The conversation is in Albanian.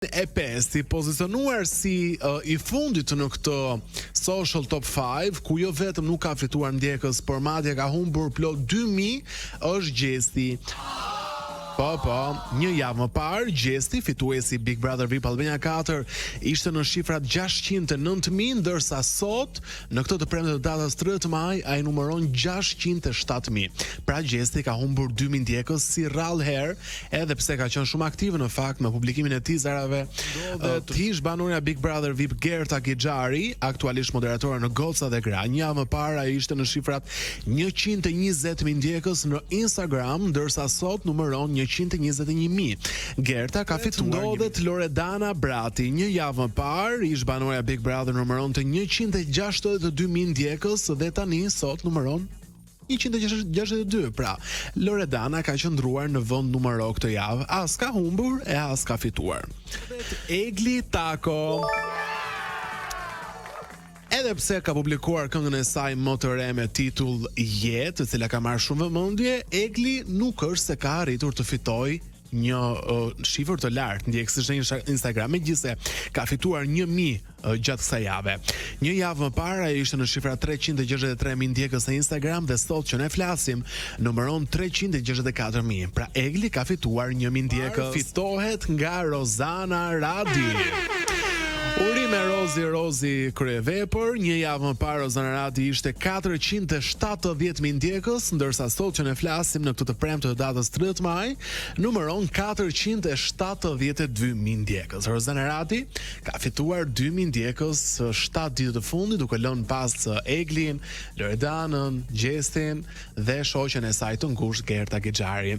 E pesti, pozicionuar si i fundit në këtë social top 5, ku jo vetëm nuk ka fituar ndjekës, por madje ka humbur plot 2000, është Gjesti. Po, një javë më parë, Gjesti, fituesi Big Brother VIP Albania 4, ishte në shifrat 609.000, ndërsa sot, në këtë të premte të datës 30 maj, ai numëron 607.000. Pra Gjesti ka humbur 2000 ndjekës si rrallë herë, edhe pse ka qenë shumë aktive në fakt me publikimin e teaserave. Ish banorja Big Brother VIP Gerta Gixhari, aktualisht moderatore në Goca dhe Gra. Një javë më parë ai ishte në shifrat 120.000 ndjekës në Instagram, ndërsa sot numëron 121.000. Gerta ka fituar Loredana Brati. Një javë më parë, ish banorja Big Brother numëron të 162.000 ndjekës dhe tani sot numëron 162. Pra, Loredana ka qëndruar në vend numero këtë javë, as ka humbur e as ka fituar. Egli Tako. Edhe pse ka publikuar këngën e saj më të re me titull Jetë, e cila ka marrë shumë vëmendje, Egli nuk është se ka arritur të fitojë një shifër të lartë ndjekësish në Instagram, megjithëse ka fituar 1000 gjatë kësaj jave. Një javë më parë ai ishte në shifra 363.000 ndjekës në Instagram dhe sot që ne flasim numëron 364.000. Pra Egli ka fituar 1000 ndjekës. Fitohet nga Rozana Radi. Urime Rozi kryevepër. Një javë më parë Rozana Radi ishte 470.000 ndjekës, ndërsa sot që ne flasim në këtë të premte të datës 30 maj, numëron 472.000 ndjekës. Rozana Radi ka fituar 2000 ndjekës 7 ditë të fundit, duke lënë pas Eglin, Loredanën, Gjestin dhe shoqen e saj të ngushtë Gerta Gixhari.